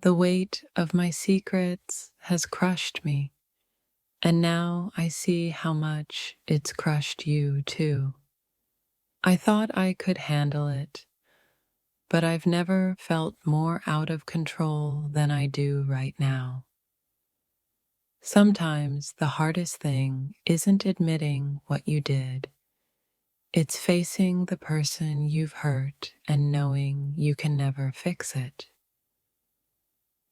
The weight of my secrets has crushed me, and now I see how much it's crushed you too. I thought I could handle it, but I've never felt more out of control than I do right now. Sometimes the hardest thing isn't admitting what you did. It's facing the person you've hurt and knowing you can never fix it.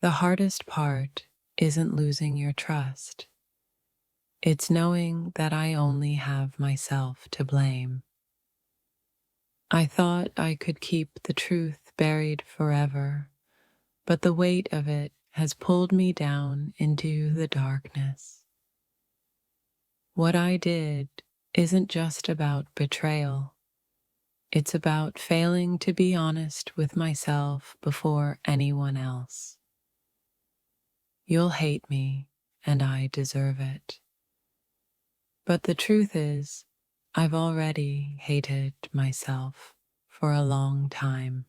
The hardest part isn't losing your trust. It's knowing that I only have myself to blame. I thought I could keep the truth buried forever, but the weight of it has pulled me down into the darkness. What I did isn't just about betrayal. It's about failing to be honest with myself before anyone else. You'll hate me, and I deserve it. But the truth is, I've already hated myself for a long time.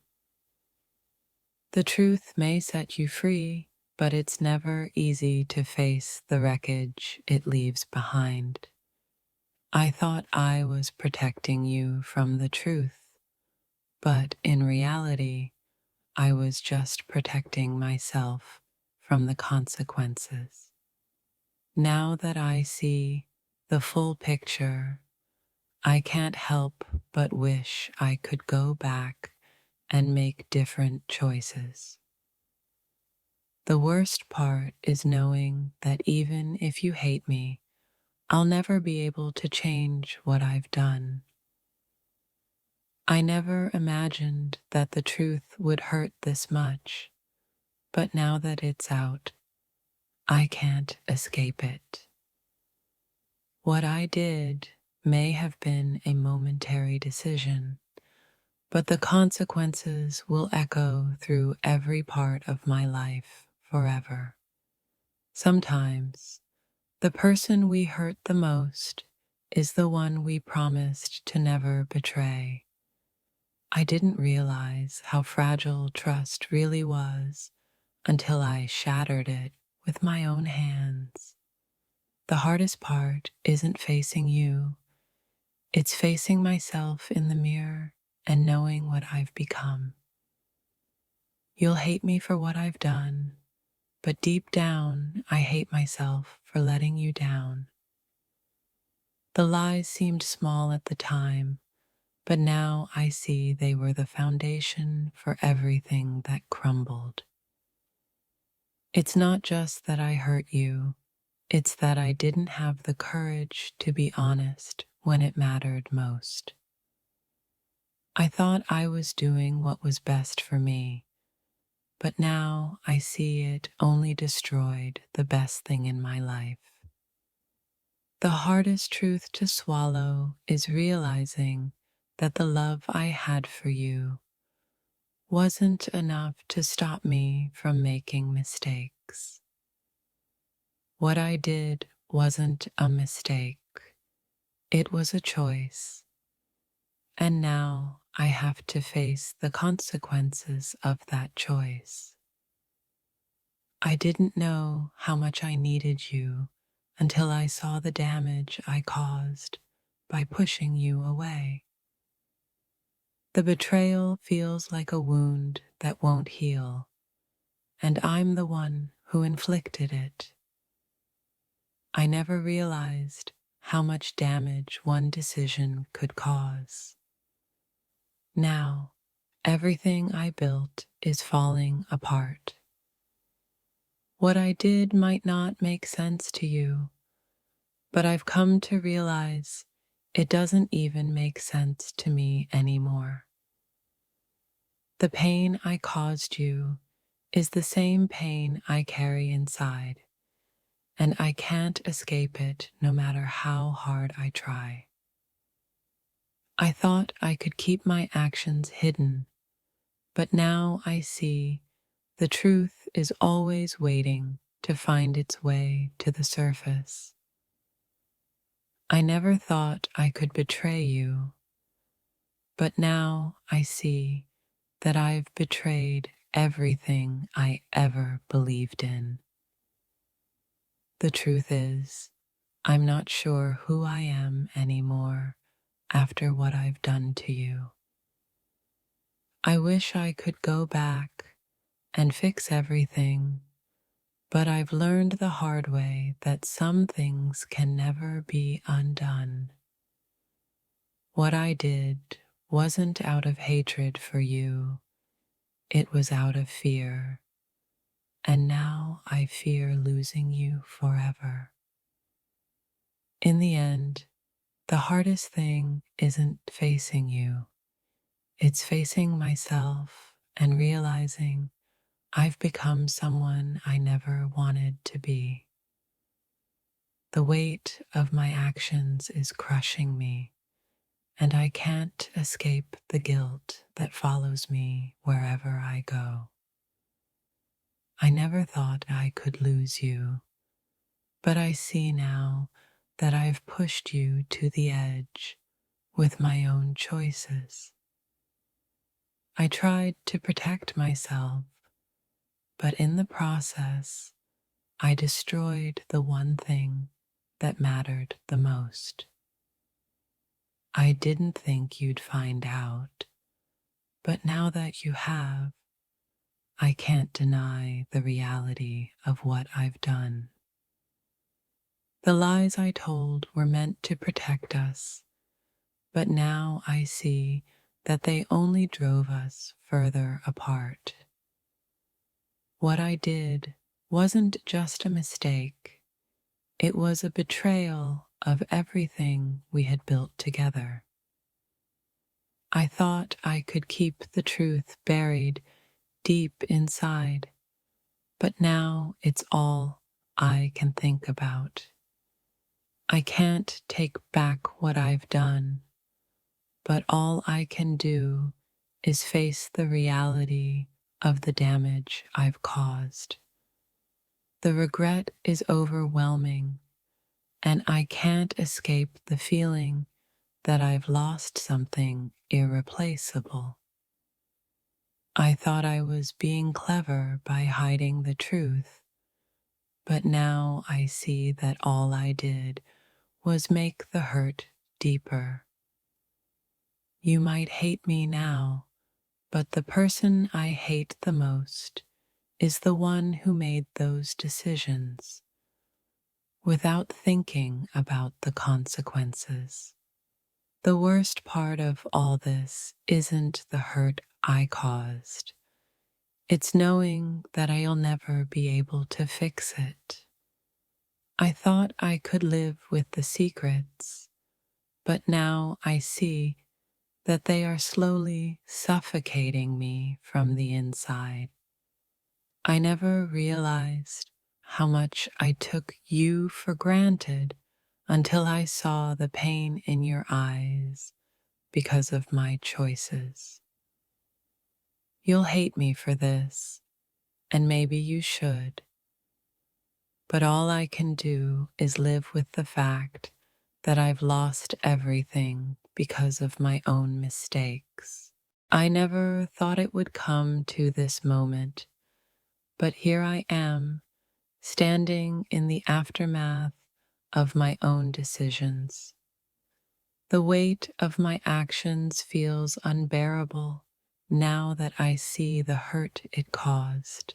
The truth may set you free, but it's never easy to face the wreckage it leaves behind. I thought I was protecting you from the truth, but in reality, I was just protecting myself from the consequences. Now that I see the full picture, I can't help but wish I could go back and make different choices. The worst part is knowing that even if you hate me, I'll never be able to change what I've done. I never imagined that the truth would hurt this much, but now that it's out, I can't escape it. What I did may have been a momentary decision, but the consequences will echo through every part of my life forever. Sometimes, the person we hurt the most is the one we promised to never betray. I didn't realize how fragile trust really was until I shattered it with my own hands. The hardest part isn't facing you, it's facing myself in the mirror and knowing what I've become. You'll hate me for what I've done, but deep down, I hate myself for letting you down. The lies seemed small at the time, but now I see they were the foundation for everything that crumbled. It's not just that I hurt you, it's that I didn't have the courage to be honest when it mattered most. I thought I was doing what was best for me, but now I see it only destroyed the best thing in my life. The hardest truth to swallow is realizing that the love I had for you wasn't enough to stop me from making mistakes. What I did wasn't a mistake, it was a choice, and now I have to face the consequences of that choice. I didn't know how much I needed you until I saw the damage I caused by pushing you away. The betrayal feels like a wound that won't heal, and I'm the one who inflicted it. I never realized how much damage one decision could cause. Now, everything I built is falling apart. What I did might not make sense to you, but I've come to realize it doesn't even make sense to me anymore. The pain I caused you is the same pain I carry inside, and I can't escape it no matter how hard I try. I thought I could keep my actions hidden, but now I see the truth is always waiting to find its way to the surface. I never thought I could betray you, but now I see that I've betrayed everything I ever believed in. The truth is, I'm not sure who I am anymore after what I've done to you. I wish I could go back and fix everything, but I've learned the hard way that some things can never be undone. What I did wasn't out of hatred for you, it was out of fear, and now I fear losing you forever. In the end, the hardest thing isn't facing you, it's facing myself and realizing I've become someone I never wanted to be. The weight of my actions is crushing me, and I can't escape the guilt that follows me wherever I go. I never thought I could lose you, but I see now that I've pushed you to the edge with my own choices. I tried to protect myself, but in the process, I destroyed the one thing that mattered the most. I didn't think you'd find out, but now that you have, I can't deny the reality of what I've done. The lies I told were meant to protect us, but now I see that they only drove us further apart. What I did wasn't just a mistake, it was a betrayal of everything we had built together. I thought I could keep the truth buried deep inside, but now it's all I can think about. I can't take back what I've done, but all I can do is face the reality of the damage I've caused. The regret is overwhelming, and I can't escape the feeling that I've lost something irreplaceable. I thought I was being clever by hiding the truth, but now I see that all I did was make the hurt deeper. You might hate me now, but the person I hate the most is the one who made those decisions without thinking about the consequences. The worst part of all this isn't the hurt I caused. It's knowing that I'll never be able to fix it. I thought I could live with the secrets, but now I see that they are slowly suffocating me from the inside. I never realized how much I took you for granted until I saw the pain in your eyes because of my choices. You'll hate me for this, and maybe you should, but all I can do is live with the fact that I've lost everything because of my own mistakes. I never thought it would come to this moment, but here I am, standing in the aftermath of my own decisions. The weight of my actions feels unbearable now that I see the hurt it caused.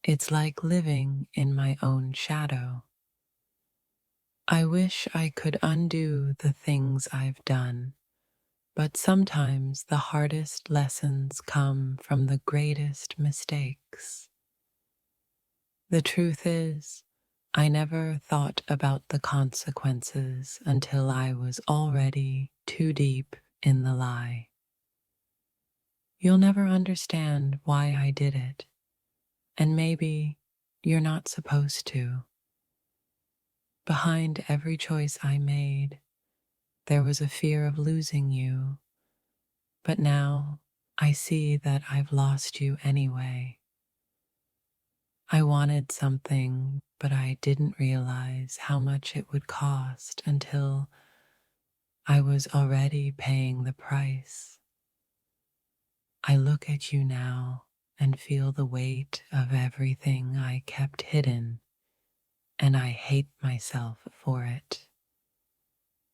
It's like living in my own shadow. I wish I could undo the things I've done, but sometimes the hardest lessons come from the greatest mistakes. The truth is, I never thought about the consequences until I was already too deep in the lie. You'll never understand why I did it, and maybe you're not supposed to. Behind every choice I made, there was a fear of losing you, but now I see that I've lost you anyway. I wanted something, but I didn't realize how much it would cost until I was already paying the price. I look at you now and feel the weight of everything I kept hidden, and I hate myself for it.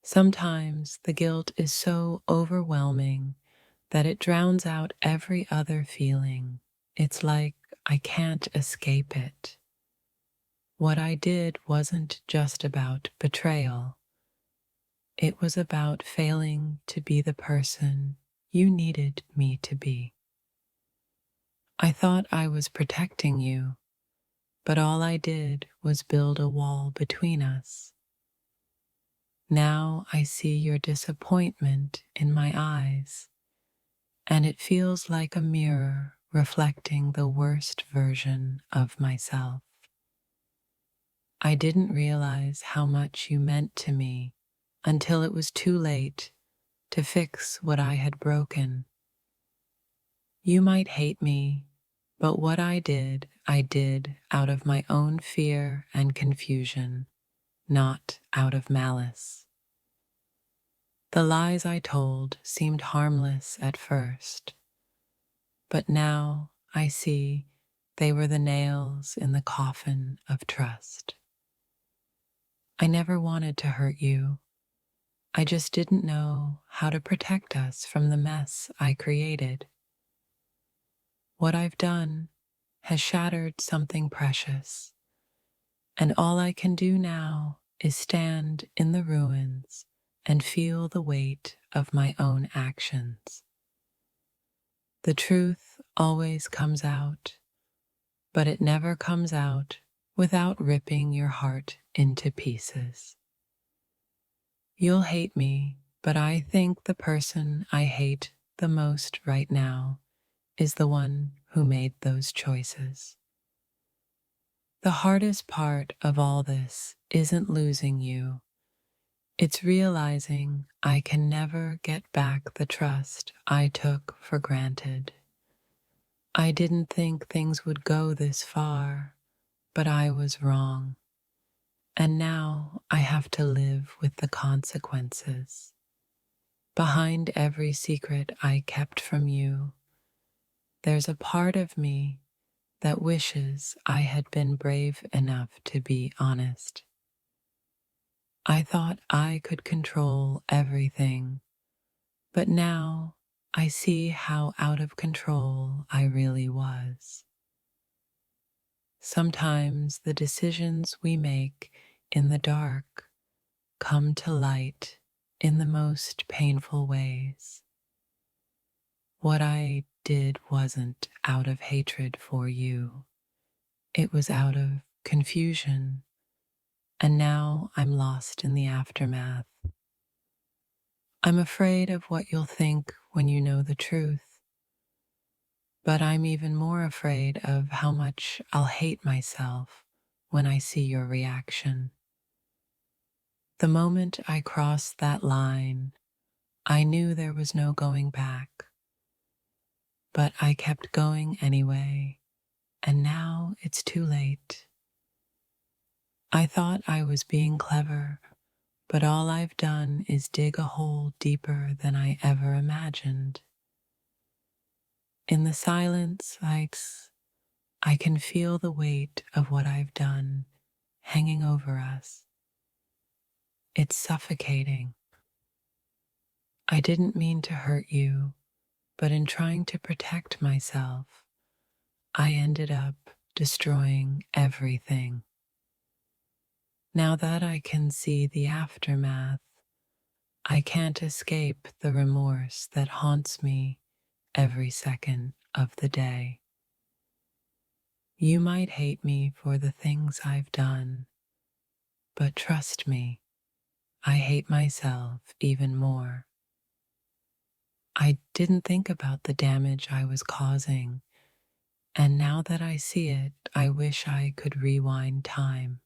Sometimes the guilt is so overwhelming that it drowns out every other feeling. It's like I can't escape it. What I did wasn't just about betrayal, it was about failing to be the person you needed me to be. I thought I was protecting you, but all I did was build a wall between us. Now I see your disappointment in my eyes, and it feels like a mirror reflecting the worst version of myself. I didn't realize how much you meant to me until it was too late to fix what I had broken. You might hate me, but what I did out of my own fear and confusion, not out of malice. The lies I told seemed harmless at first, but now I see they were the nails in the coffin of trust. I never wanted to hurt you. I just didn't know how to protect us from the mess I created. What I've done has shattered something precious, and all I can do now is stand in the ruins and feel the weight of my own actions. The truth always comes out, but it never comes out without ripping your heart into pieces. You'll hate me, but I think the person I hate the most right now is the one who made those choices. The hardest part of all this isn't losing you. It's realizing I can never get back the trust I took for granted. I didn't think things would go this far, but I was wrong. And now I have to live with the consequences. Behind every secret I kept from you, there's a part of me that wishes I had been brave enough to be honest. I thought I could control everything, but now I see how out of control I really was. Sometimes the decisions we make in the dark come to light in the most painful ways. What I did wasn't out of hatred for you. It was out of confusion, and now I'm lost in the aftermath. I'm afraid of what you'll think when you know the truth, but I'm even more afraid of how much I'll hate myself when I see your reaction. The moment I crossed that line, I knew there was no going back, but I kept going anyway, and now it's too late. I thought I was being clever, but all I've done is dig a hole deeper than I ever imagined. In the silence, I can feel the weight of what I've done hanging over us. It's suffocating. I didn't mean to hurt you, but in trying to protect myself, I ended up destroying everything. Now that I can see the aftermath, I can't escape the remorse that haunts me every second of the day. You might hate me for the things I've done, but trust me, I hate myself even more. I didn't think about the damage I was causing, and now that I see it, I wish I could rewind time.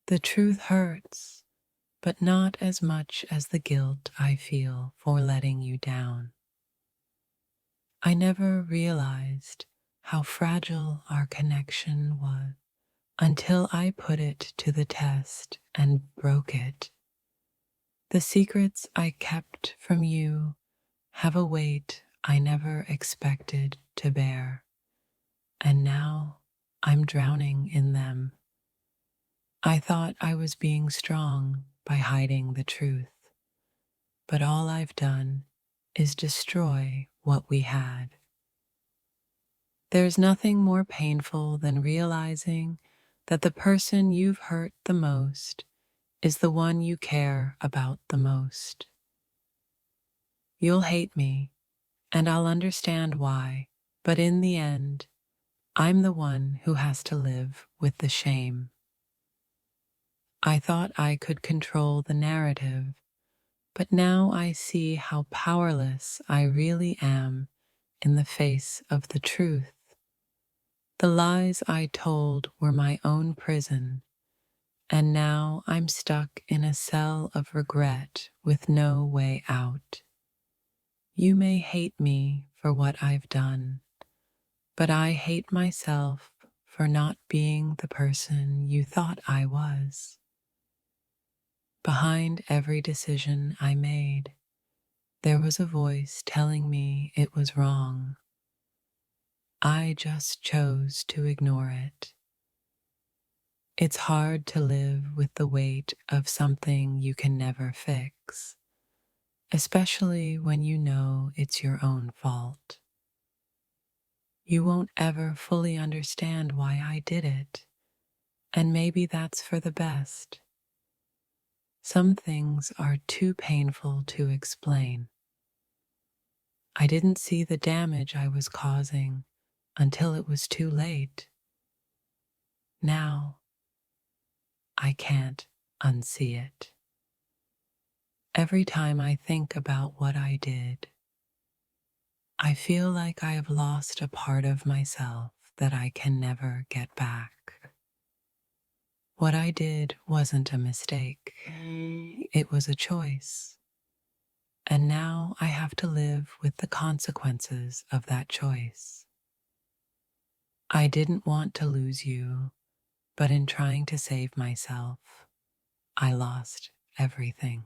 The truth hurts, but not as much as the guilt I feel for letting you down. I never realized how fragile our connection was until I put it to the test and broke it. The secrets I kept from you have a weight I never expected to bear, and now I'm drowning in them. I thought I was being strong by hiding the truth, but all I've done is destroy what we had. There's nothing more painful than realizing that the person you've hurt the most is the one you care about the most. You'll hate me, and I'll understand why, but in the end, I'm the one who has to live with the shame. I thought I could control the narrative, but now I see how powerless I really am in the face of the truth. The lies I told were my own prison, and now I'm stuck in a cell of regret with no way out. You may hate me for what I've done, but I hate myself for not being the person you thought I was. Behind every decision I made, there was a voice telling me it was wrong. I just chose to ignore it. It's hard to live with the weight of something you can never fix, especially when you know it's your own fault. You won't ever fully understand why I did it, and maybe that's for the best. Some things are too painful to explain. I didn't see the damage I was causing until it was too late. Now, I can't unsee it. Every time I think about what I did, I feel like I have lost a part of myself that I can never get back. What I did wasn't a mistake, it was a choice. And now I have to live with the consequences of that choice. I didn't want to lose you, but in trying to save myself, I lost everything.